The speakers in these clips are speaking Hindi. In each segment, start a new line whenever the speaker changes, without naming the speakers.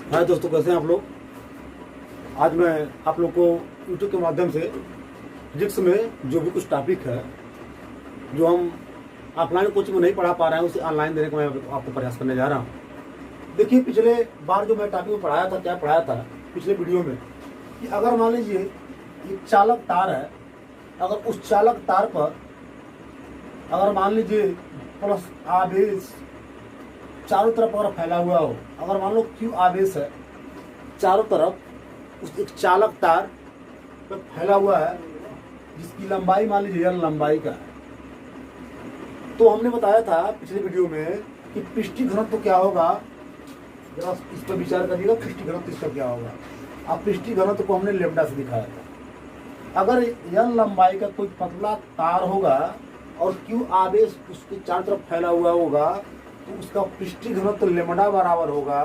हाय दोस्तों, कैसे हैं आप लोग। आज मैं आप लोग को यूट्यूब के माध्यम से फिजिक्स में जो भी कुछ टॉपिक है जो हम ऑफलाइन कोचिंग में नहीं पढ़ा पा रहे हैं उसे ऑनलाइन देने का मैं आपको प्रयास करने जा रहा हूँ। देखिए, पिछले बार जो मैं टॉपिक में पढ़ाया था, क्या पढ़ाया था पिछले वीडियो में, कि अगर मान लीजिए एक चालक तार है, अगर उस चालक तार पर अगर मान लीजिए प्लस आवेश चारों तरफ अगर फैला हुआ हो, अगर मान लो क्यू आवेश है चारों तरफ उस एक चालक तार पर फैला हुआ है जिसकी लंबाई मान लीजिए l लंबाई का है, तो हमने बताया था पिछले वीडियो में कि पृष्ठीय घनत्व तो क्या होगा। जरा इस पर विचार करिएगा, पृष्ठीय घनत्व इसका क्या होगा। अब पृष्ठीय घनत्व को हमने लेमडा से दिखाया था। अगर l लंबाई का कोई पतला तार होगा और क्यू आवेश उसके चारों तरफ फैला हुआ होगा तो उसका पृष्ठीय घनत्व लेमडा बराबर होगा।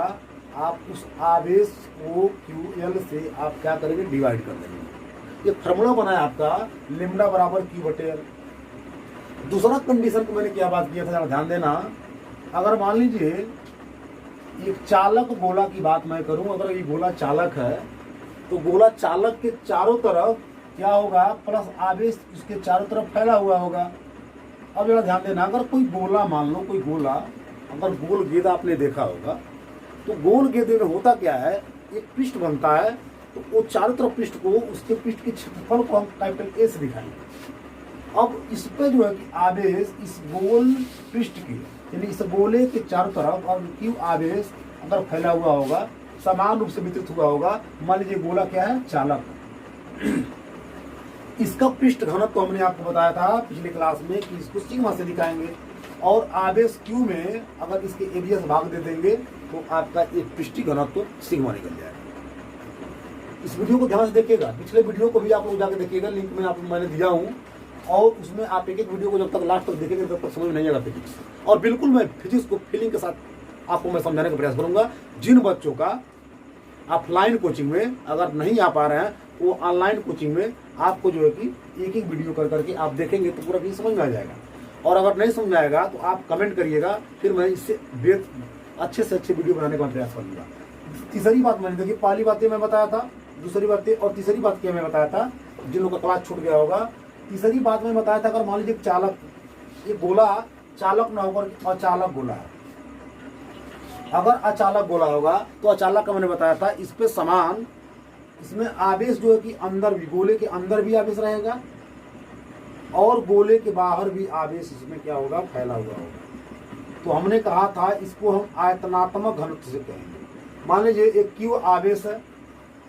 आप उस आवेश को क्यू एल से आप क्या करेंगे, डिवाइड कर देंगे। ये फॉर्मूला बना है आपका लेमडा बराबर क्यू बटे एल। दूसरा कंडीशन को मैंने क्या बात किया था, ध्यान देना। अगर मान लीजिए एक चालक गोला की बात मैं करूं, अगर ये गोला चालक है तो गोला चालक के चारों तरफ क्या होगा, प्लस आवेश उसके चारों तरफ फैला हुआ होगा। अब जरा ध्यान देना, अगर कोई गोला मान लो, कोई गोला, अगर गोल गेंद आपने देखा होगा तो गोल गेंद में होता क्या है, एक पृष्ठ बनता है तो वो चारों तरफ पृष्ठ को, उसके पृष्ठ के क्षेत्रफल को हम कैपिटल ए से दिखाएंगे। अब इस पे जो है कि आवेश इस गोल पृष्ठ के, यानी इस गोले के चारों तरफ और क्यू आवेश अगर फैला हुआ होगा, समान रूप से वितरित हुआ होगा। मान लीजिए गोला क्या है, चालक। इसका पृष्ठ घनत्व तो हमने आपको बताया था पिछले क्लास में कि इसको सिग्मा से दिखाएंगे और आवेश क्यू में अगर इसके एरिया से भाग दे देंगे तो आपका एक पृष्ठीय घनत्व सिग्मा निकल जाएगा। इस वीडियो को ध्यान से देखिएगा, पिछले वीडियो को भी आप लोग जाकर देखिएगा, लिंक में आपको मैंने दिया हूँ और उसमें आप एक एक वीडियो को जब तक लास्ट तक देखेंगे तब तक समझ में नहीं आएगा फिजिक्स। और बिल्कुल मैं फिजिक्स को फीलिंग के साथ आपको मैं समझाने का प्रयास करूंगा। जिन बच्चों का ऑफलाइन कोचिंग में अगर नहीं आ पा रहे हैं वो ऑनलाइन कोचिंग में आपको जो है कि एक एक वीडियो कर करके आप देखेंगे तो पूरा भी समझ में आ जाएगा। और अगर नहीं समझ में आएगा तो आप कमेंट करिएगा, फिर मैं इससे अच्छे से अच्छे वीडियो बनाने का प्रयास करूंगा। तीसरी बात मैंने देखिए, पहली बातें मैं बताया था, दूसरी बातें और तीसरी बात क्या मैं बताया था, जिन लोगों का क्लास छूट गया होगा। तीसरी बात मैं बताया था, अगर मान लीजिए चालक, ये गोला चालक ना होकर अचालक गोला है, अगर अचालक गोला होगा तो अचालक का मैंने बताया था इस पे समान, इसमें आवेश जो है कि अंदर भी, गोले के अंदर भी आवेश रहेगा और गोले के बाहर भी आवेश इसमें क्या होगा, फैला हुआ होगा। तो हमने कहा था इसको हम आयतनात्मक घनत्व से कहेंगे। मान लीजिए एक क्यू आवेश है,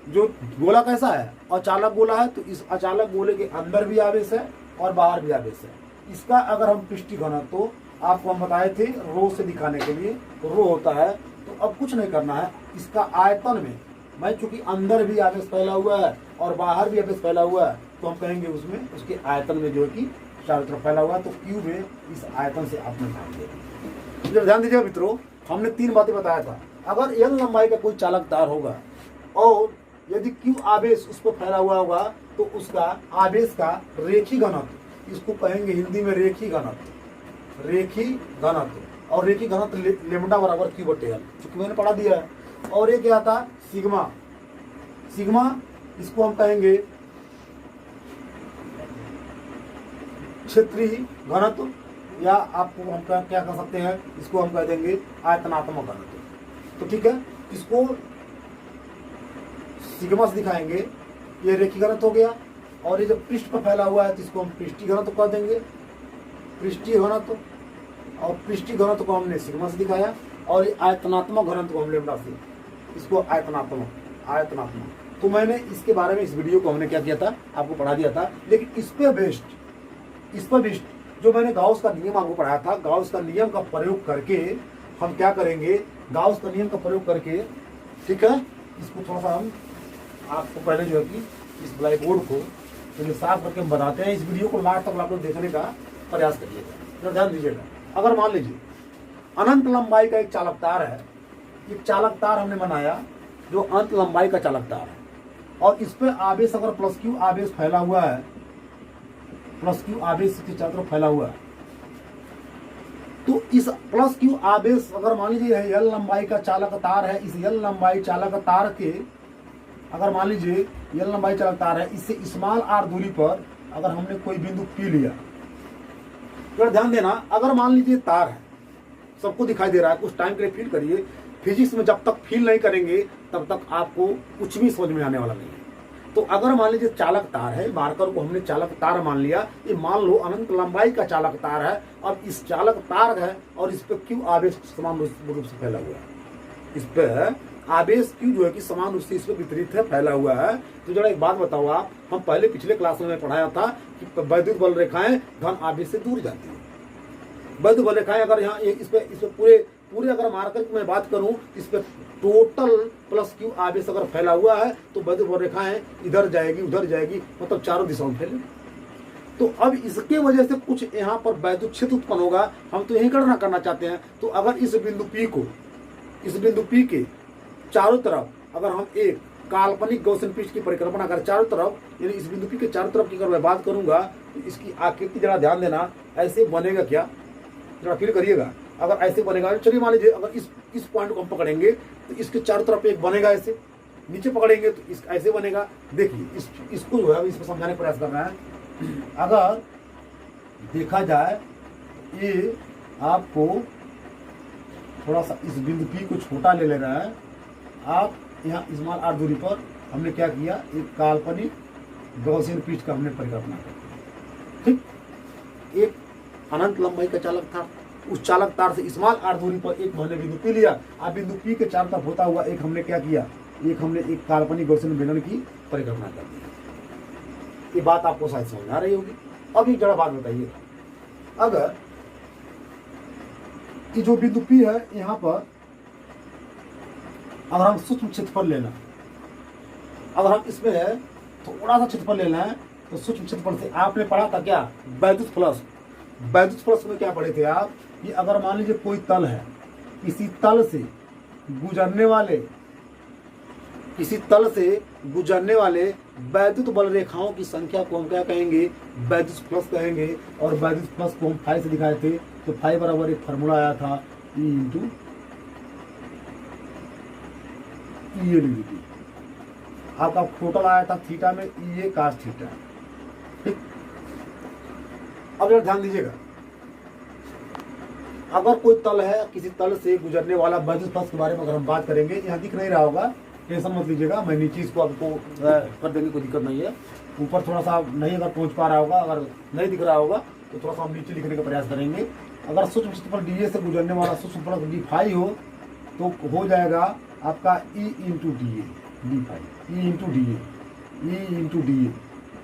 जो गोला कैसा है, अचालक गोला है, तो इस अचालक गोले के अंदर भी आवेश है और बाहर भी आवेश है। इसका अगर हम पृष्ठीय घनत्व तो आपको हम बताए थे रो से दिखाने के लिए, रो होता है। तो अब कुछ नहीं करना है, इसका आयतन में मैं चूंकि अंदर भी आवेश फैला हुआ है और बाहर भी आवेश फैला हुआ है तो हम कहेंगे उसमें, उसके आयतन में जो है कि चारों तरफ फैला हुआ है, तो क्यू में इस आयतन से आपने ध्यान दिया। जब ध्यान दीजिएगा मित्रों, हमने तीन बातें बताया था। अगर एल लंबाई का कोई चालक तार होगा और यदि क्यू आवेश उस पर फैला हुआ होगा तो उसका आवेश का रेखीय घनत्व, इसको कहेंगे हिंदी में रेखीय घनत्व, रेखीय घनत्व। और रेखीय घनत्व लेमडा बराबर क्यू बटे एल, चूंकि मैंने पढ़ा दिया है। और ये क्या था, सिग्मा। सिग्मा इसको हम कहेंगे क्षेत्रीय घनत्व, या आपको हम क्या कर सकते हैं, इसको हम कह देंगे आयतनात्मक घनत्व। तो ठीक है, इसको सिग्मा से दिखाएंगे। ये रेखीय घनत्व हो गया। और ये जब पृष्ठ पर फैला हुआ है तो इसको हम पृष्ठीय घनत्व कह देंगे, पृष्ठीय घनत्व। और पृष्ठीय घनत्व को हमने सिग्मा से दिखाया और ये आयतनात्मक घनत्व को हम लेमडा से, इसको आयतनात्मक। तो मैंने इसके बारे में, इस वीडियो को हमने क्या किया था, आपको पढ़ा दिया था। लेकिन इस पर बेस्ड जो मैंने गाउस का नियम आपको पढ़ाया था, गाउस का नियम का प्रयोग करके हम क्या करेंगे, गाउस का नियम का प्रयोग करके, ठीक है, इसको थोड़ा सा हम आपको पहले जो है कि इस ब्लैक बोर्ड को तो साफ करके हम बताते हैं। इस वीडियो को लास्ट तक आप लोग देखने का प्रयास करिएगा, ध्यान दीजिएगा। अगर मान लीजिए अनंत लंबाई का एक चालक तार है, एक चालक तार हमने बनाया जो अनंत लंबाई का चालक तार है और इस पे आवेश अगर प्लस क्यू आवेश फैला हुआ है, प्लस क्यू आवेश के चारों तरफ फैला हुआ है, तो इस प्लस क्यू आवेश अगर मान लीजिए एल लंबाई का चालक तार है, इस एल लंबाई चालक तार के अगर मान लीजिए एल लंबाई चालक तार है, इससे स्मॉल आर दूरी पर अगर हमने कोई बिंदु पी लिया, तो ध्यान देना, अगर मान लीजिए तार है, सबको दिखाई दे रहा है, कुछ टाइम के लिए फील करिए। फिजिक्स में जब तक फील नहीं करेंगे तब तक आपको कुछ भी समझ में आने वाला नहीं है। तो अगर मान लीजिए चालक तार है, मार्कर को हमने चालक तार मान लिया, ये मान लो अनंत लंबाई का चालक तार है। अब इस चालक तार है और इस पे क्यू आवेश समान रूप से फैला हुआ है, इस पे आवेश क्यू जो है कि समान रूप से इस पे वितरित है, फैला हुआ है। तो जरा एक बात बताओ आप, हम पहले पिछले क्लास में पढ़ाया था कि वैद्युत बल रेखाएं धन आवेश से दूर जाती है। वैद्युत बल रेखाएं अगर यहाँ इस पे पूरे अगर मार्कर की मैं बात करूं, इस पे टोटल प्लस क्यू आवेश अगर फैला हुआ है तो वैद्युत बल रेखाएं इधर जाएगी उधर जाएगी, मतलब चारों दिशाओं में फैलेगी। तो अब इसके वजह से कुछ यहाँ पर वैद्युत क्षेत्र उत्पन्न होगा, हम तो यही गणना करना चाहते हैं। तो अगर इस बिंदु P के चारों तरफ अगर हम एक काल्पनिक गॉसियन पृष्ठ की परिकल्पना करें चारों तरफ, यानी इस बिंदु P के चारों तरफ की अगर मैं बात करूंगा तो इसकी आकृति जरा ध्यान देना, ऐसे बनेगा क्या, जरा फील करिएगा। अगर ऐसे बनेगा, चलिए मान लीजिए अगर इस पॉइंट को हम पकड़ेंगे तो इसके चारों तरफ एक बनेगा, ऐसे नीचे पकड़ेंगे तो इस ऐसे बनेगा। देखिए इसको जो है इसको समझाने का प्रयास कर रहे हैं। अगर देखा जाए, ये आपको थोड़ा सा इस बिंदु P को छोटा ले लेना है। आप यहाँ स्मॉल आर दूरी पर हमने क्या किया, एक काल्पनिक गॉसियन पृष्ठ का हमने परिकल्पना की, ठीक। एक अनंत लंबाई का चालक था, उस चालक तार से स्मॉल आर दूरी पर एक हमने बिंदु P लिया। आप बिंदु P के चारों तरफ होता हुआ एक हमने क्या किया, एक काल्पनिक गॉसियन बेलन की परिकल्पना कर दी। ये बात आपको शायद समझ आ रही होगी। अब एक जरा बात बताइए, अगर ये जो बिंदु P है, यहाँ पर अगर हम सूक्ष्म क्षेत्रफल लेना, अगर हम इसमें है थोड़ा सा क्षेत्रफल लेना है, तो सूक्ष्म क्षेत्रफल से आपने पढ़ा था क्या, वैद्युत फ्लक्स में क्या पढ़े थे आप, कि अगर मान लीजिए कोई तल है, किसी तल से गुजरने वाले वैद्युत बल रेखाओं की संख्या को हम क्या कहेंगे, वैद्युत फ्लक्स कहेंगे। और वैद्युत फ्लक्स को हम फाई से दिखाए थे, तो फाई बराबर एक फार्मूला आया था, E इंटू आपका टोटल आया था थीटा में EA cos थीटा, ठीक। अब जरा ध्यान दीजिएगा, अगर कोई तल है, किसी तल से गुजरने वाला वैद्युत फ्लक्स के बारे में अगर हम बात करेंगे, यहाँ दिख नहीं रहा होगा, टेंशन मत लीजिएगा, मैं नीचे इसको आपको कर देंगे, कोई दिक्कत नहीं है। ऊपर थोड़ा सा नहीं अगर पहुंच पा रहा होगा, अगर नहीं दिख रहा होगा तो थोड़ा सा हम नीचे लिखने का प्रयास करेंगे। अगर सूक्ष्म क्षेत्रफल DA से गुजरने वाला सूक्ष्म फ्लक्स d फाई हो, तो हो जाएगा आपका E इंटू DA।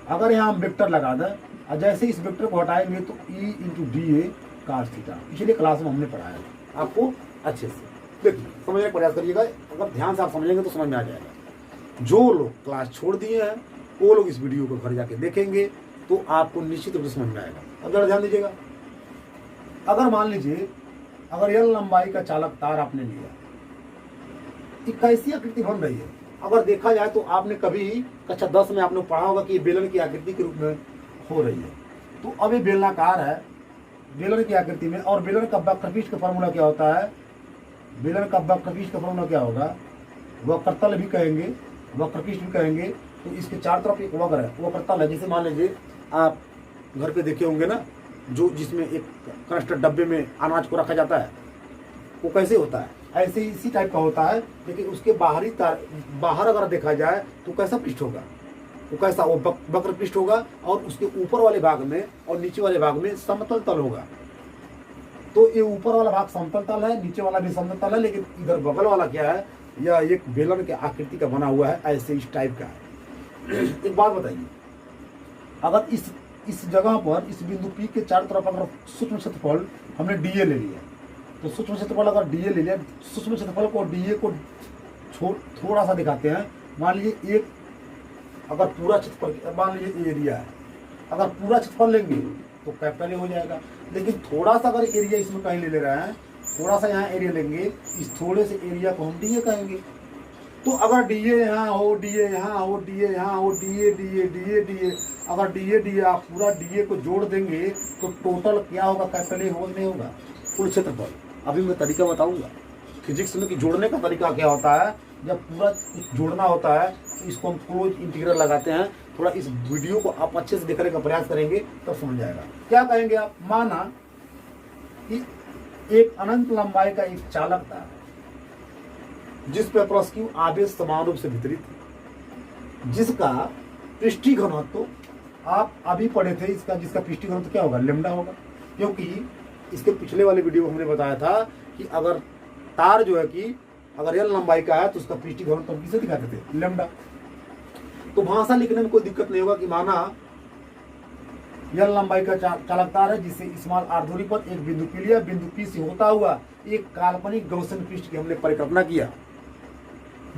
अगर यहाँ हम वेक्टर लगा दें और जैसे इस वेक्टर को हटाएंगे तो E into DA cos theta, पिछले क्लास में हमने पढ़ाया, आपको अच्छे से देखिए समझने का प्रयास करिएगा। अगर ध्यान से आप समझेंगे तो समझ में आ जाएगा। जो लोग क्लास छोड़ दिए हैं वो लोग इस वीडियो को घर जाके देखेंगे तो आपको निश्चित रूप से समझ में आएगा। अब जरा ध्यान दीजिएगा, अगर मान लीजिए अगर L लंबाई का चालक तार आपने लिया, कैसी आकृति बन रही है, अगर देखा जाए तो आपने कभी कक्षा 10 में आपने पढ़ा होगा कि ये बेलन की आकृति के रूप में हो रही है। तो अब ये बेलनाकार है, बेलन की आकृति में, और बेलन का वक्रपृष्ठ का फॉर्मूला क्या होता है, बेलन का वक्रपृष्ठ का फॉर्मूला क्या होगा, वक्रतल भी कहेंगे, वक्रपृष्ठ भी कहेंगे। तो इसके चार तरफ एक वक्र है, वक्रतल है। जैसे मान लीजिए आप घर पे देखे होंगे ना, जो जिसमें एक कनस्टर डब्बे में अनाज को रखा जाता है, वो कैसे होता है, ऐसे इसी टाइप का होता है। लेकिन उसके बाहर अगर देखा जाए तो कैसा पृष्ठ होगा, वो कैसा, वो वक्र पृष्ठ होगा, और उसके ऊपर वाले भाग में और नीचे वाले भाग में समतल तल होगा। तो ये ऊपर वाला भाग समतल तल है, नीचे वाला भी समतल तल है, लेकिन इधर बगल वाला क्या है, यह एक बेलन के आकृति का बना हुआ है, ऐसे इस टाइप का है। एक बात बताइए, अगर इस जगह पर इस बिंदु P के चारों तरफ अगर सूक्ष्म क्षेत्रफल हमने DA ले लिया, तो सूक्ष्म क्षेत्रफल अगर DA ले लिया, सूक्ष्म क्षेत्रफल को DA को थोड़ा सा दिखाते हैं। मान लीजिए एक अगर पूरा क्षेत्रफल, मान लीजिए एरिया है, अगर पूरा क्षेत्रफल लेंगे तो कैपिटल हो जाएगा। लेकिन थोड़ा सा अगर एरिया इसमें कहीं ले रहे हैं, थोड़ा सा यहाँ एरिया लेंगे, इस थोड़े से एरिया को हम DA कहेंगे। तो अगर DA यहाँ हो, DA यहाँ हो, DA यहाँ हो, DA अगर DA आप पूरा DA को जोड़ देंगे तो टोटल क्या होगा, कैपिटल A होगा नहीं होगा। कुल क्षेत्रफल। अभी मैं तरीका बताऊंगा फिजिक्स में कि जोड़ने का तरीका क्या होता है। जब पूरा जोड़ना होता है तो इसको हम क्लोज इंटीग्रल लगाते हैं। थोड़ा इस वीडियो को आप अच्छे से देखने का प्रयास करेंगे तब समझ जाएगा। क्या कहेंगे आप, माना कि एक अनंत लंबाई का एक चालक तार है जिस पर प्लस क्यू आवेश समान रूप से वितरित है, जिसका पृष्ठीय घनत्व आप अभी पढ़े थे, इसका जिसका पृष्ठीय घनत्व क्या होगा, लैम्डा होगा। क्योंकि इसके पिछले वाले वीडियो में हमने बताया था कि अगर तार जो है कि अगर एल लंबाई का है तो उसका पृष्ठीय घनत्व हम किसे दिखाते थे, लैम्डा। तो भाषा लिखने में कोई दिक्कत नहीं होगा कि माना एल लंबाई का चालक तार है जिसे स्मॉल आर दूरी पर एक बिंदु पी लिया, बिंदु पी से होता हुआ एक काल्पनिक गौसियन पृष्ठ की हमने परिकल्पना किया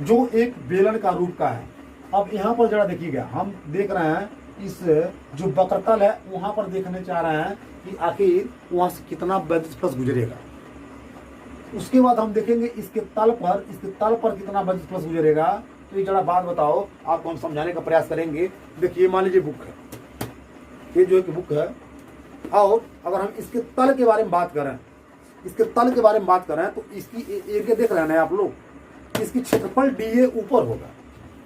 जो एक बेलन का रूप का है। अब यहाँ पर जरा देखिएगा, हम देख रहे हैं इस जो वक्रतल है वहां पर देखने चाह रहे हैं कि आखिर वहां से कितना वैद्युत फ्लक्स गुजरेगा। उसके बाद हम देखेंगे इसके तल पर कितना वैद्युत फ्लक्स गुजरेगा। तो ये जरा बात बताओ, आपको हम समझाने का प्रयास करेंगे। देखिए मान लीजिए बुक है, ये जो एक बुक है, और अगर हम इसके तल के बारे में बात करें, तो इसकी एरिया देख रहे हैं आप लोग, इसकी क्षेत्रफल डीए ऊपर होगा।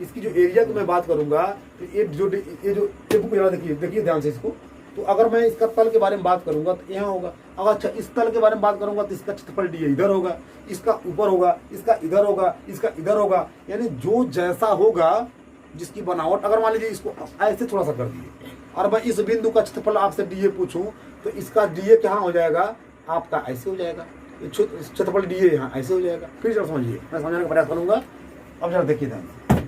इसकी जो एरिया की मैं बात करूंगा तो ये बुक जरा देखिए ध्यान से इसको। तो अगर मैं इसका तल के बारे में बात करूंगा तो यहाँ होगा। अगर अच्छा इस तल के बारे में बात करूंगा तो इसका क्षेत्रफल डीए इधर होगा, इसका ऊपर होगा, इसका इधर होगा, इसका इधर होगा। यानी जो जैसा होगा जिसकी बनावट, अगर मान लीजिए इसको ऐसे थोड़ा सा कर दिए और मैं इस बिंदु का क्षेत्रफल आपसे डीए पूछूं तो इसका डीए क्या हो जाएगा, आपका ऐसे हो जाएगा, क्षेत्रफल डीए यहाँ ऐसे हो जाएगा। फिर जरा समझिए, मैं समझाने का प्रयास करूंगा। अब जरा देखिए ध्यान से।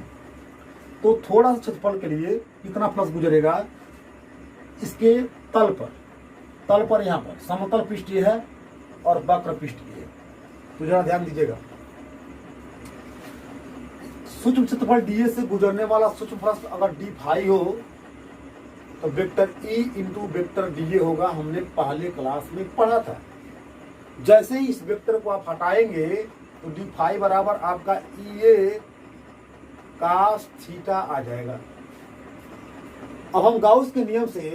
तो थोड़ा सा क्षेत्रफल के लिए कितना फ्लक्स गुजरेगा, इसके तल पर यहाँ पर समतल पृष्ठीय है और वक्र पृष्ठीय है। तो जरा ध्यान दीजिएगा, सूक्ष्म क्षेत्रफल डीए से गुजरने वाला सूक्ष्म फ्लक्स अगर डी फाई हो तो vector E into vector DA होगा। हमने पहले क्लास में पढ़ा था। जैसे ही इस वेक्टर को आप हटाएंगे तो डी फाई बराबर आपका ई ए कास थीटा आ जाएगा। अब हम गाउस के नियम से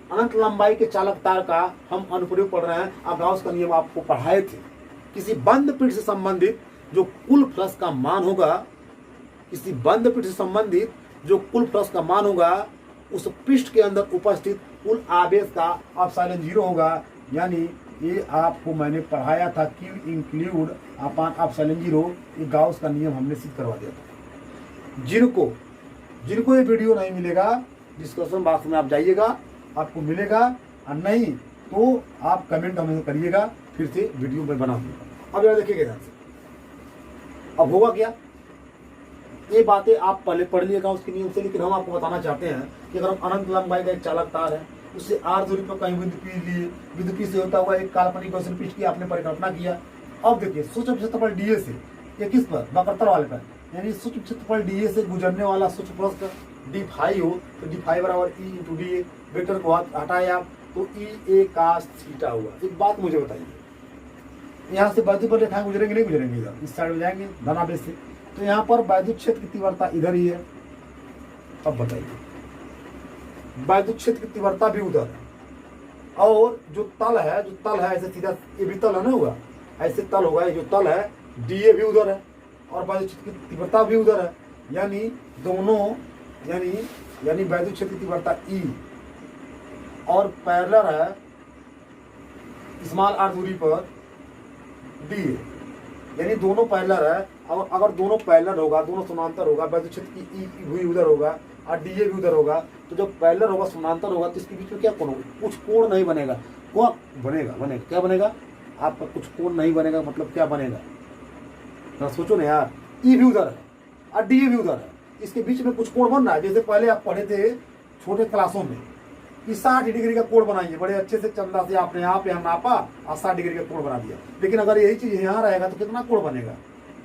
अनंत लंबाई के चालक तार का हम अनुप्रयोग पढ़ रहे हैं। आप गाउस का नियम आपको पढ़ाए थे। किसी बंद पृष्ठ से संबंधित जो कुल फ्लक्स का मान होगा, किसी बंद पृष्ठ से संबंधित जो कुल फ्लक्स का मान होगा, उस पृष्ठ के अंदर उपस्थित कुल आवेश का एप्सिलॉन 0 होगा। यानी ये आपको मैंने पढ़ाया था, Q इंक्लूड अपॉन एप्सिलॉन 0। ये गाउस का नियम हमने सिद्ध करवा दिया था। जिनको ये वीडियो नहीं मिलेगा, डिस्कशन बॉक्स में आप जाइएगा, आपको मिलेगा, और नहीं तो आप कमेंट हमें करिएगा, फिर से वीडियो में बना दूंगा। अब जरा देखिएगा ध्यान से। अब होगा क्या, ये बातें आप पहले पढ़ लिएगा उसके नियम से, लेकिन हम आपको बताना चाहते हैं कि अगर हम अनंत लंबाई का एक चालक तार है, उससे आर दूरी पर कहीं बिंदु पी लिए, बिंदु पी से होता हुआ एक काल्पनिक गौसियन पृष्ठ की आपने परिकल्पना किया। अब देखिए सूक्ष्म क्षेत्रफल डीए से, ये किस पर, वक्रतल वाले पर, यानी सूक्ष्म क्षेत्रफल डीए से गुजरने वाला सूक्ष्म फ्लक्स डी फाई हो तो डी फाई बराबर E into D A. Vector को हटाए आप तो ई ए कास थीटा हुआ। एक बात मुझे बताइए, यहाँ से वैद्युत पर रेखाएं गुजरेंगे नहीं गुजरेंगे, इधर इस साइड में जाएंगे धनावेश से, तो यहाँ पर वैद्युत क्षेत्र की तीव्रता इधर ही है। अब बताइए, वैद्युत क्षेत्र की तीव्रता भी उधर है, और जो तल है ऐसे सीधा, ये भी तल है ना, हुआ ऐसे तल होगा, ये जो तल है डीए भी उधर है और वैद्युत क्षेत्र की तीव्रता भी उधर है। यानी दोनों यानी वैद्युत क्षेत्र की तीव्रता ई और पैरेलल है स्मॉल आर दूरी पर डीए, यानी दोनों पैरेलल है। और अगर दोनों पैरेलल होगा, दोनों समांतर होगा, वैद्युत क्षेत्र की ई भी उधर होगा और डीए भी उधर होगा, तो जब पैरेलल होगा, समांतर होगा, तो इसके बीच में क्या कोण होगा, कुछ कोण नहीं बनेगा। वो बनेगा क्या बनेगा, आपका कुछ कोण नहीं बनेगा, मतलब क्या बनेगा, तो सोचो ना यार। ई भी उधर है और डीए भी उधर है, इसके बीच में कुछ कोण बन रहा है। जैसे पहले आप पढ़े थे छोटे क्लासों में कि 60 डिग्री का कोण बनाइए, बड़े अच्छे से चंदा से आपने यहाँ नापा और 60 डिग्री का कोण बना दिया। लेकिन अगर यही चीज यहाँ रहेगा तो कितना कोण बनेगा,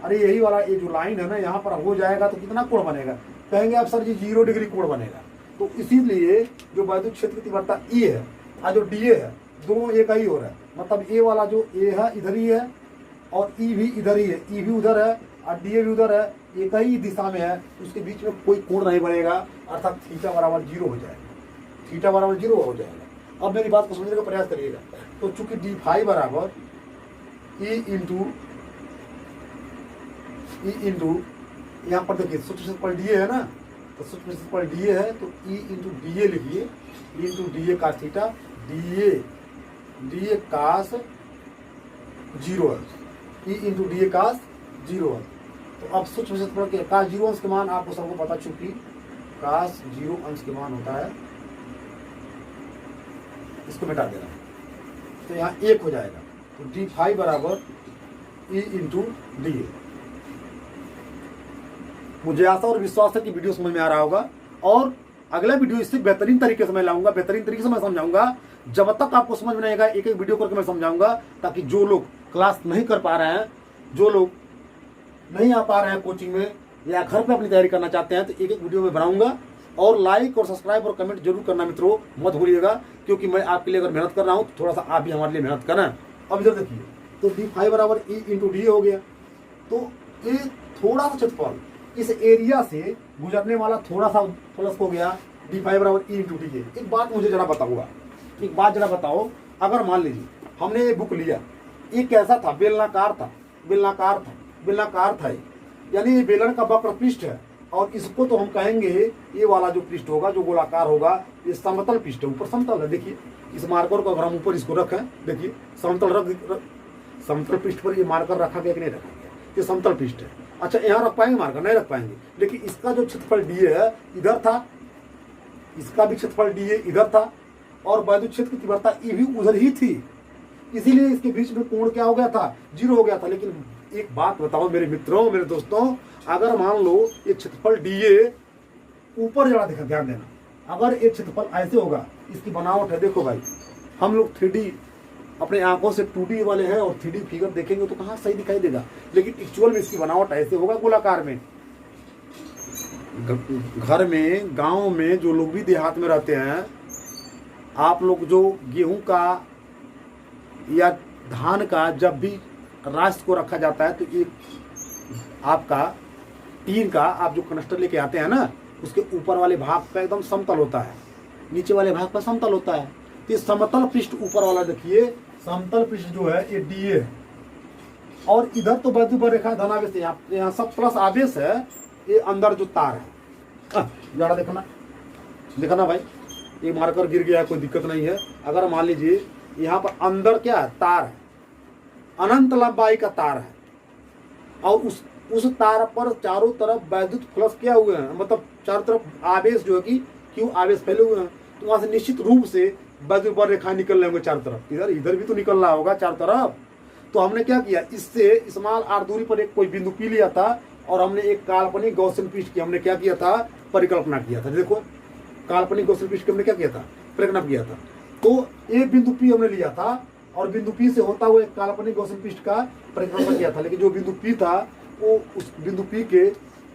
अरे यही वाला ये जो लाइन है ना, यहाँ पर हो जाएगा तो कितना कोण बनेगा, कहेंगे आप सर जी 0 डिग्री कोण बनेगा। तो इसीलिए जो वैद्युत क्षेत्र की तीव्रता ई है और जो डीए है, दोनों एक ही हो रहा है। मतलब ए वाला जो ए है इधर ही है और ई भी इधर ही है, ई भी उधर है और डीए भी उधर है, एक ही दिशा में है, उसके बीच में कोई कोण नहीं बनेगा, अर्थात थीटा बराबर 0 हो जाएगा। थीटा बराबर 0 हो जाएगा। अब मेरी बात को समझने का प्रयास करिएगा। तो चूंकि डी फाई बराबर ई इंटू यहाँ पर देखिए सूत्र क्षेत्रफल डी है ना, तो सूत्र क्षेत्रफल डी है तो ई इंटू डी ए लिखिए, E into D A cos theta, D A cos 0 E into D A cos 0। तो अब सूत्र क्षेत्रफल के कास 0 अंश के मान आपको सबको पता, चूंकि कास 0 अंश के मान होता है, इसको मिटा देना तो यहाँ 1 हो जाएगा। तो डी फाइव बराबर ई इंटू डी ए। मुझे आशा और विश्वास है कि वीडियो समझ में आ रहा होगा, और अगला वीडियो इससे बेहतरीन तरीके से मैं लाऊंगा, बेहतरीन तरीके से मैं समझाऊंगा। जब तक आपको समझ में नहीं आएगा एक एक वीडियो करके मैं समझाऊंगा, ताकि जो लोग क्लास नहीं कर पा रहे हैं, जो लोग नहीं आ पा रहे हैं कोचिंग में या घर पे अपनी तैयारी करना चाहते हैं, तो एक एक वीडियो में बनाऊंगा। और लाइक और सब्सक्राइब और कमेंट जरूर करना मित्रों, मत भूलिएगा, क्योंकि मैं आपके लिए अगर मेहनत कर रहा हूँ तो थोड़ा सा आप भी हमारे लिए मेहनत करना। अब इधर देखिए, तो डी फाइव बराबर ई इंटू डी हो गया। तो ये थोड़ा सा क्षेत्रफल इस एरिया से गुजरने वाला थोड़ा सा प्लस हो गया, डी फाइव बराबर ई इंटू डी। एक बात मुझे जरा बताऊंगा, एक बात जरा बताओ, अगर मान लीजिए हमने ये बुक लिया, ये कैसा था, बेलनाकार था, बेलनाकार था, यानी ये बेलन का वक्र पृष्ठ है, और इसको तो हम कहेंगे ये वाला जो पृष्ठ होगा, जो गोलाकार होगा, ये समतल पृष्ठ है, ऊपर समतल है। देखिए इस मार्कर को अगर हम ऊपर इसको रखें, देखिए समतल पृष्ठ पर ये मार्कर रखा गया कि नहीं रखा गया, ये समतल पृष्ठ है। अच्छा यहाँ रख पाएंगे मार्कर? नहीं रख पाएंगे, लेकिन इसका जो क्षेत्रफल डी है इधर था, इसका भी क्षेत्रफल डी इधर था, और वैद्युत क्षेत्र की तीव्रता ई भी उधर ही थी, इसीलिए इसके बीच में कोण क्या हो गया था, 0 हो गया था। लेकिन एक बात बताओ मेरे मित्रों, मेरे दोस्तों, अगर मान लो एक क्षेत्रफल डी ऊपर जरा देखा, ध्यान देना, अगर एक क्षेत्रफल ऐसे होगा, इसकी बनावट है, देखो भाई, हम लोग 3D अपने आंखों से 2D वाले हैं और 3D फिगर देखेंगे तो कहाँ सही दिखाई देगा, लेकिन एक्चुअल में इसकी बनावट ऐसे होगा, गोलाकार में। घर में, गांव में जो लोग भी देहात में रहते हैं, आप लोग जो गेहूं का या धान का जब भी राष्ट्र को रखा जाता है, तो एक आपका टीन का आप जो कनस्टर लेके आते हैं ना, उसके ऊपर वाले भाग का एकदम समतल होता है, नीचे वाले भाग पर समतल होता है। तो समतल पृष्ठ ऊपर वाला देखिए, समतल पृष्ठ जो है ये डी है, और इधर तो वैद्युत रेखा धनावेश है, यहाँ सब प्लस आवेश है, ये अंदर जो तार है, जरा देखना भाई, ये मार्कर गिर गया, कोई दिक्कत नहीं है। अगर मान लीजिए यहाँ पर अंदर क्या है, तार है, अनंत लंबाई का तार है, और उस तार पर चारों तरफ वैद्युत फ्लक्स क्या हुए हैं, मतलब चारों तरफ आवेश जो है कि क्यों आवेश फैले हुए हैं, तो वहां से निश्चित रूप से वैद्युत रेखा निकल रहे होंगे चारों तरफ, इधर भी तो निकल रहा होगा चारों तरफ। तो हमने क्या किया, इससे स्मॉल r दूरी पर एक कोई बिंदु पी लिया था, और हमने एक काल्पनिक गॉसियन पृष्ठ की हमने क्या किया था, परिकल्पना किया था। देखो काल्पनिक गॉसियन पृष्ठ की हमने क्या किया था, परिकल्पना किया था। तो एक बिंदु पी हमने लिया था, और बिंदु पी से होता हुआ एक काल्पनिक गॉसियन पृष्ठ का परिकल्पना किया था, लेकिन जो बिंदु पी था वो उस बिंदु पी के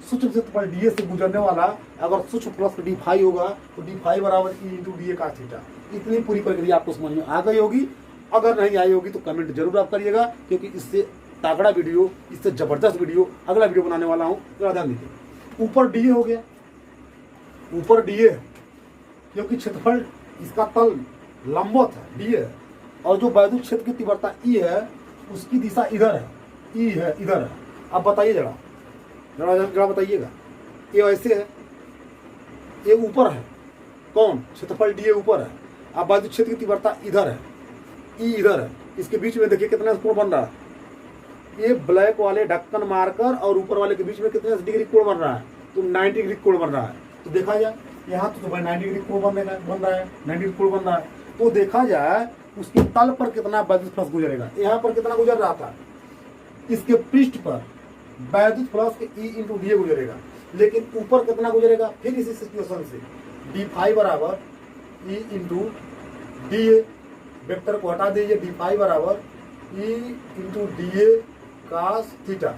सूक्ष्म क्षेत्रफल डी से गुजरने वाला अगर सूक्ष्म प्लस डी फाइव होगा, तो डी फाइव बराबर ई इंटू डी ए का थीटा। इतनी पूरी प्रक्रिया आपको समझ में आ गई होगी। अगर नहीं आई होगी तो कमेंट जरूर आप करिएगा, क्योंकि इससे तगड़ा वीडियो, इससे जबरदस्त वीडियो, अगला वीडियो बनाने वाला हूँ, जरा ध्यान दीजिए। ऊपर डी हो गया, ऊपर डी है, क्योंकि क्षेत्रफल इसका तल लंबवत है, डी है, और जो वैद्युत क्षेत्र की तीव्रता ई है, उसकी दिशा इधर है, ई है इधर है। अब बताइए जरा बताइएगा, ये वैसे है, ये ऊपर है, कौन, क्षेत्रफल डी ऊपर है, अब वैद्युत क्षेत्र की तीव्रता इधर है, ई इधर है, इसके बीच में देखिए कितना कोण बन रहा है, ये ब्लैक वाले ढक्कन मारकर और ऊपर वाले के बीच में कितने डिग्री कोण बन रहा है, तो 90 डिग्री कोण बन रहा है। तो देखा जाए यहाँ तो भाई 90 डिग्री कोण बन रहा है, 90 डिग्री कोण बन रहा है। तो देखा जाए उसके तल पर कितना वैद्युत फ्लक्स गुजरेगा, यहाँ पर कितना गुजर रहा था, इसके पृष्ठ पर वैद्युत फ्लक्स के ई इंटू डी गुजरेगा, लेकिन ऊपर कितना गुजरेगा, फिर इसी सिचुएशन से डी फाइव बराबर E into D A, vector को हटा दीजिए, डी फाइव बराबर E into D A cos theta.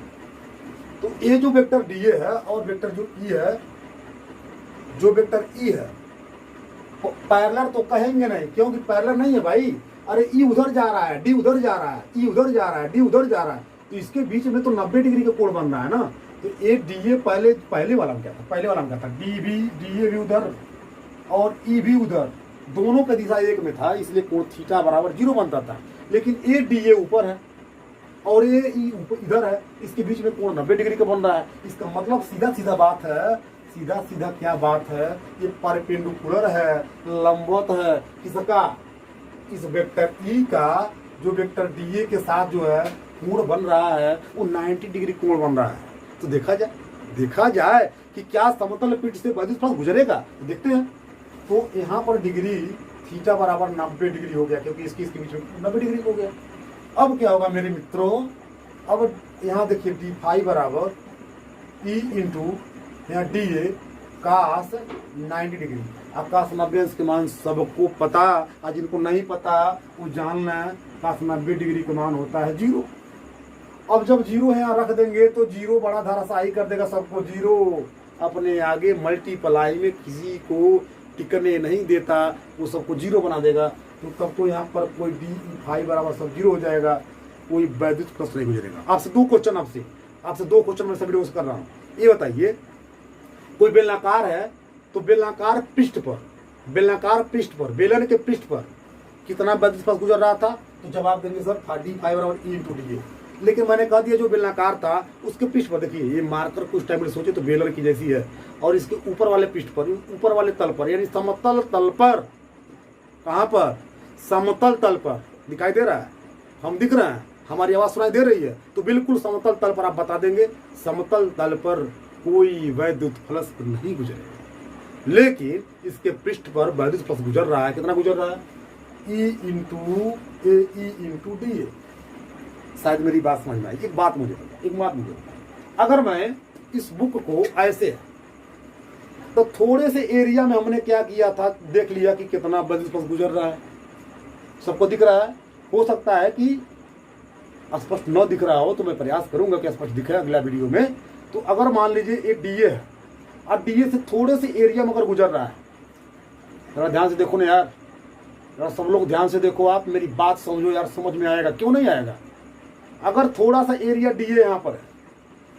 तो ये जो वेक्टर डी ए है और वेक्टर जो ई है, जो वेक्टर ई है, पैरेलल तो कहेंगे नहीं, क्योंकि पैरेलल नहीं है भाई। अरे ई उधर जा रहा है, डी उधर जा रहा है, ई उधर जा रहा है, डी उधर जा रहा है, तो इसके बीच में तो 90 डिग्री का कोण बन रहा है ना। तो एक डी ए पहले वाला में क्या था, पहले वाला में क्या था, डी ए भी उधर और ई भी उधर, दोनों का दिशा एक में था, इसलिए कोण थीटा बराबर 0 बनता था। लेकिन एक डी ए ऊपर है, और ये इधर है, इसके बीच में कोण 90 डिग्री का बन रहा है। इसका मतलब सीधा सीधा बात है, सीधा सीधा क्या बात है, ये परपेंडिकुलर है, लंबवत है किसका, इस वेक्टर ई का जो वेक्टर डी ए के साथ जो है कोण बन रहा है वो 90 डिग्री कोण बन रहा है। तो देखा जाए कि क्या समतल पीठ से वैद्युत पथ गुजरेगा, तो देखते हैं। तो यहाँ पर डिग्री थीटा बराबर 90 डिग्री हो गया, क्योंकि इसके बीच में 90 डिग्री हो गया। अब क्या होगा मेरे मित्रों, अब यहाँ देखिए डी फाई बराबर ई इंटू यहाँ डी ए कास 90 डिग्री। अब कास 90 के मान सबको पता, आज जिनको नहीं पता वो जानना है, कास 90 डिग्री का मान होता है 0। अब जब 0 है यहाँ रख देंगे तो 0 बड़ा धाराशाही कर देगा सबको 0, अपने आगे मल्टीप्लाई में किसी को टिकने नहीं देता, वो सबको 0 बना देगा। तो तब तो यहाँ पर कोई डी फाई बराबर सब 0 हो जाएगा, कोई वैद्युत पथ नहीं गुजरेगा। आपसे दो क्वेश्चन मैं सभी लोगों से कर रहा हूँ। ये बताइए, कोई बेलनाकार है तो बेलनाकार पृष्ठ पर बेलन के पृष्ठ पर कितना वैद्युत पथ गुजर रहा था, तो जवाब देंगे सर डी फाई बराबर ई इंटू डी ए। लेकिन मैंने कह दिया जो बेलनाकार था उसके पृष्ठ पर, देखिए ये मार्कर कुछ टाइम में सोचे तो बेलन की जैसी है, और इसके ऊपर वाले पृष्ठ पर, ऊपर वाले तल पर, यानी समतल तल पर, कहाँ पर, समतल तल पर दिखाई दे रहा है, हम दिख रहे हैं, हमारी आवाज सुनाई दे रही है, तो बिल्कुल समतल तल पर आप बता देंगे समतल तल पर कोई वैद्युत फलक नहीं गुजरेगा। लेकिन इसके पृष्ठ पर वैद्युत पथ गुजर रहा है, कितना गुजर रहा है, ई इंटू डी ए। शायद मेरी बात समझ में आई। एक बात मुझे बता, अगर मैं इस बुक को ऐसे, तो थोड़े से एरिया में हमने क्या किया था, देख लिया कि कितना वैद्युत पथ गुजर रहा है, सबको दिख रहा है। हो सकता है कि स्पष्ट न दिख रहा हो, तो मैं प्रयास करूंगा कि स्पष्ट दिखे अगला वीडियो में। तो अगर मान लीजिए एक डीए है, अब डीए से थोड़े से एरिया में अगर गुजर रहा है, जरा ध्यान से देखो ना यार, जरा सब लोग ध्यान से देखो, आप मेरी बात समझो यार, समझ में आएगा, क्यों नहीं आएगा। अगर थोड़ा सा एरिया डीए यहाँ पर है,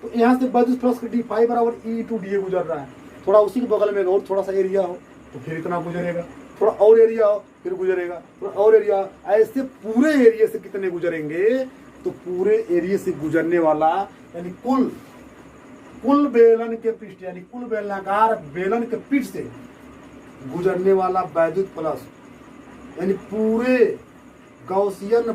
तो यहाँ से वैद्युत प्लस डी फाई बराबर ई टू डी ए गुजर रहा है, थोड़ा उसी के बगल में और थोड़ा सा एरिया हो तो फिर इतना गुजरेगा, थोड़ा और एरिया हो फिर गुजरेगा, थोड़ा और एरिया, ऐसे पूरे एरिया से कितने गुजरेंगे, तो पूरे एरिया से गुजरने वाला यानी कुल बेलन के पृष्ठ, यानी कुल बेलनाकार बेलन के पृष्ठ से गुजरने वाला वैद्युत प्लस, यानी पूरे गौसियन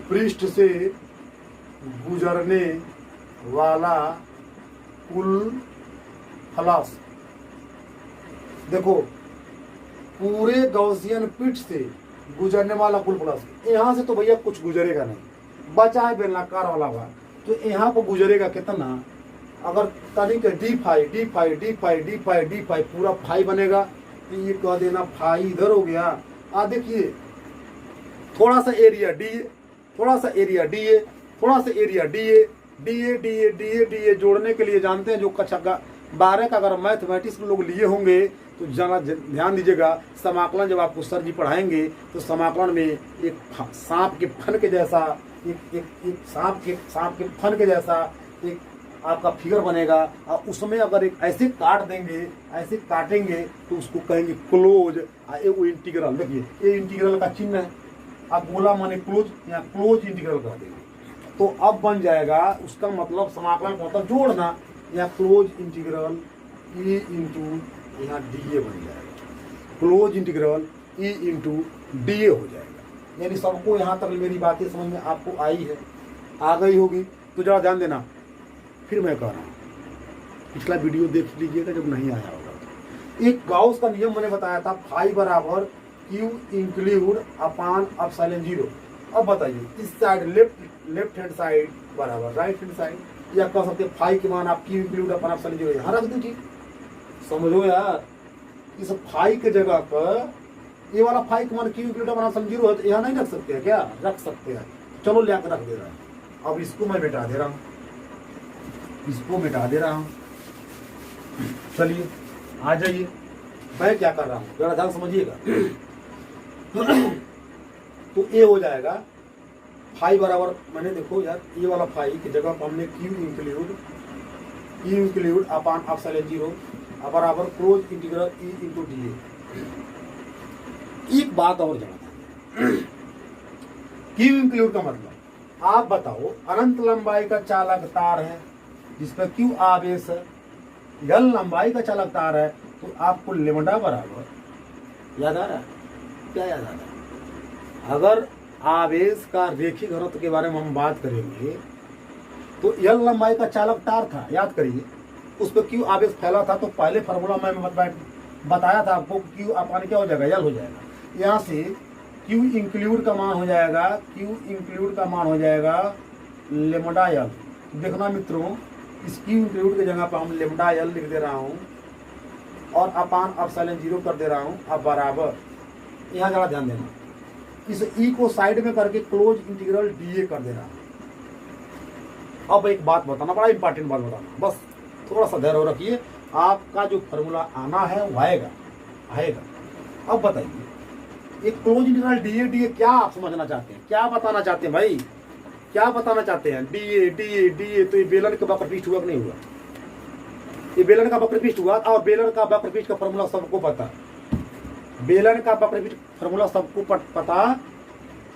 पृष्ठ से गुजरने वाला कुल फ्लक्स, देखो पूरे गौसियन पृष्ठ से गुजरने वाला कुल फ्लक्स, यहाँ से तो भैया कुछ गुजरेगा नहीं, बचा है बेलनाकार वाला भाग, तो यहाँ पर गुजरेगा कितना, अगर तनिक डी फाई पूरा फाई बनेगा, तो ये कह देना फाई इधर हो गया। देखिए थोड़ा सा एरिया डी, थोड़ा सा एरिया डी ए, थोड़ा सा एरिया डी ए जोड़ने के लिए जानते हैं, जो कक्षा 12 का अगर मैथमेटिक्स लोग लिए होंगे तो जरा ध्यान दीजिएगा, समाकलन जब आपको सर जी पढ़ाएंगे तो समाकलन में एक सांप के फन के जैसा एक सांप के फन के जैसा एक आपका फिगर बनेगा, और उसमें अगर एक ऐसे काट देंगे, ऐसे काटेंगे तो उसको कहेंगे क्लोज। वो इंटीग्रल, देखिए ये इंटीग्रल का चिन्ह है, आप गोला माने क्लोज, यहाँ क्लोज इंटीग्रल कर देंगे, तो अब बन जाएगा, उसका मतलब समाकलन का मतलब जोड़ना, यहाँ क्लोज इंटीग्रल ई इंटू यहाँ डी ए बन जाएगा, close integral E into D A हो जाएगा। यानी सबको यहाँ तक मेरी बातें समझ में आपको आई है, आ गई होगी, तो जरा ध्यान देना। फिर मैं कह रहा हूँ, पिछला वीडियो देख लीजिएगा जब नहीं आया होगा तो। एक गाउस का नियम मैंने बताया था, फाई बराबर क्यू इंक्लूड अपान एप्सिलॉन 0। अब बताइए इस साइड लेफ्ट हैंड साइड बराबर राइट हैंड साइड, या कह सकते फाई के मान आप क्यू इंक्लूड अपान एप्सिलॉन 0 यहाँ रख दीजिए। समझो यार, इस फाई के जगह पर ये वाला फाई के मान क्यू इंक्लूड अपान एप्सिलॉन 0 है, तो यहाँ नहीं रख सकते हैं क्या, रख सकते हैं। चलो ले आकर रख दे रहा हूँ। अब इसको मैं मिटा दे रहा हूँ, इसको मिटा दे रहा हूँ। चलिए आ जाइए, मैं क्या कर रहा हूँ जरा ध्यान समझिएगा। तो ये हो जाएगा फाई बराबर, मैंने देखो यार ये वाला फाई की जगह पर हमने क्यू इंक्लूड अपान एप्सिलॉन 0 बराबर close integral E into D A. एक बात और जानना है, क्यू इंक्लूड का मतलब, आप बताओ अनंत लंबाई का चालक तार है जिस पर क्यू आवेश है, एल लंबाई का चालक तार है, तो आपको लेमडा बराबर याद आ रहा है, क्या याद आ रहा है? अगर आवेश का रेखीय घनत्व के बारे में हम बात करेंगे तो एल लंबाई का चालक तार था, याद करिए, उस पर क्यू आवेश फैला था, तो पहले फार्मूला मैं बताया था आपको, क्यू अपान क्या हो जाएगा, एल हो जाएगा। यहाँ से क्यू इंक्लूड का मान हो जाएगा, क्यू इंक्लूड का मान हो जाएगा लेमडा एल। देखना मित्रों, इस क्यू इंक्लूड की जगह पर हम लेमडा एल लिख दे रहा हूँ और अपान एप्सिलॉन 0 कर दे रहा हूँ, अब बराबर, यहाँ जरा ध्यान देना, इस ई को साइड में करके क्लोज इंटीग्रल डीए कर दे रहा हूँ। अब एक बात बताना, बड़ा इंपॉर्टेंट बात बताना, बस थोड़ा सा धैर्य रखिए, आपका जो फॉर्मूला आना है वो आएगा आएगा। अब बताइए एक क्लोज इंटीग्रल डीए डीए क्या आप समझना चाहते हैं, क्या बताना चाहते हैं भाई, क्या बताना चाहते हैं? डीए डीए डीए, तो ये बेलन का वक्रपृष्ठ हुआ कि नहीं हुआ? ये बेलन का वक्रपृष्ठ हुआ, और बेलन का वक्रपृष्ठ का फॉर्मूला सबको पता, बेलन का वक्रपृष्ठ फॉर्मूला सबको पता,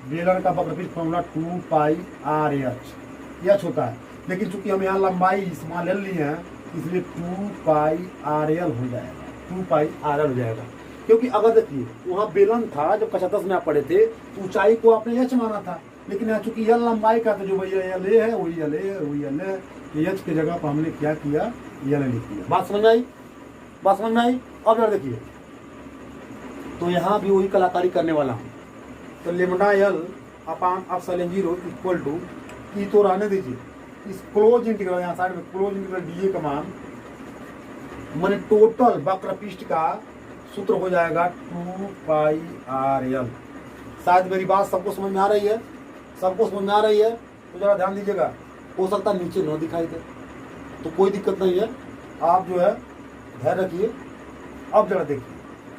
बेलन का वक्रपृष्ठ फॉर्मूला 2 पाई आर एच होता है, लेकिन चूंकि हम यहाँ लंबाई स्मॉल एल लिए हैं इसलिए 2 पाई आर एल हो जाएगा, 2 पाई आर एल हो जाएगा। क्योंकि अगर देखिए वहाँ बेलन था, जब कक्षा 10 में आप पढ़े थे तो ऊंचाई को आपने एच माना था, लेकिन यहाँ चूंकि एल लंबाई का, तो जो भैया एल ए है वही एल ए वही एल है, एच की जगह पर हमने क्या किया, एल लिख दिया। बात समझ में आई, बात समझ में आई? अब यार देखिए, तो यहाँ भी वही कलाकारी करने वाला हूँ, तो lambda L upon epsilon 0 equal to, E तो रहने दीजिए, इस क्लोज इंटीग्रल यहाँ साइड में क्लोज इंटीग्रल डीए का मान माने टोटल वक्रपृष्ठ का सूत्र हो जाएगा 2 पाई आर एल। शायद मेरी बात सबको समझ में आ रही है, सबको समझ में आ रही है? तो जरा ध्यान दीजिएगा, हो सकता है नीचे न दिखाई दे तो कोई दिक्कत नहीं है, आप जो है ध्यान रखिए। अब जरा देखिए,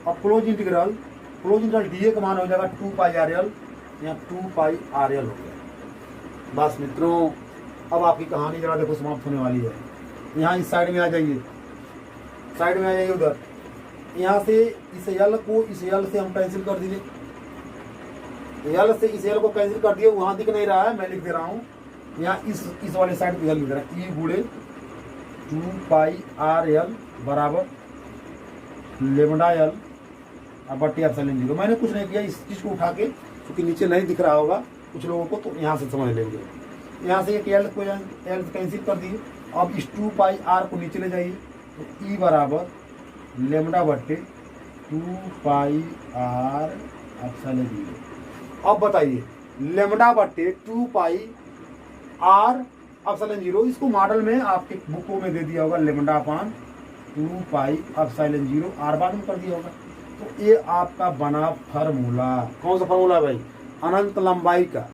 अब क्लोज इंटीग्रल डीए का मान हो जाएगा 2 पाई आर एल, यहाँ 2 पाई आर एल हो गया। बस मित्रों, अब आपकी कहानी जरा देखो समाप्त होने वाली है। यहाँ इस साइड में आ जाइए, साइड में आ जाइए उधर, यहाँ से इस एल को इस एल से हम कैंसिल कर दीजिए, एल से इस एल को कैंसिल कर दिए, वहाँ दिख नहीं रहा है, मैं लिख दे रहा हूँ, यहाँ इस वाले साइड पे लिख दे रहा है, ई गुणे 2 पाई आर एल बराबर लेमडा एल बटे एप्सिलॉन 0। मैंने कुछ नहीं किया, इस चीज़ को उठा के, क्योंकि नीचे नहीं दिख रहा होगा कुछ लोगों को, तो यहाँ से समझ लेंगे। यहाँ से एक एल को एल कैंसिल कर दिए, अब इस 2 पाई आर को नीचे ले जाइए, तो ई बराबर लेमडा बटे 2 पाई आर एप्सिलॉन 0। अब बताइए लेमडा बटे 2 पाई आर एप्सिलॉन 0, इसको मॉडल में आपके बुकों में दे दिया होगा lambda upon 2 pi epsilon 0, r बाद में कर दिया होगा। तो ये आपका बना फार्मूला, कौन सा फार्मूला भाई? अनंत लंबाई का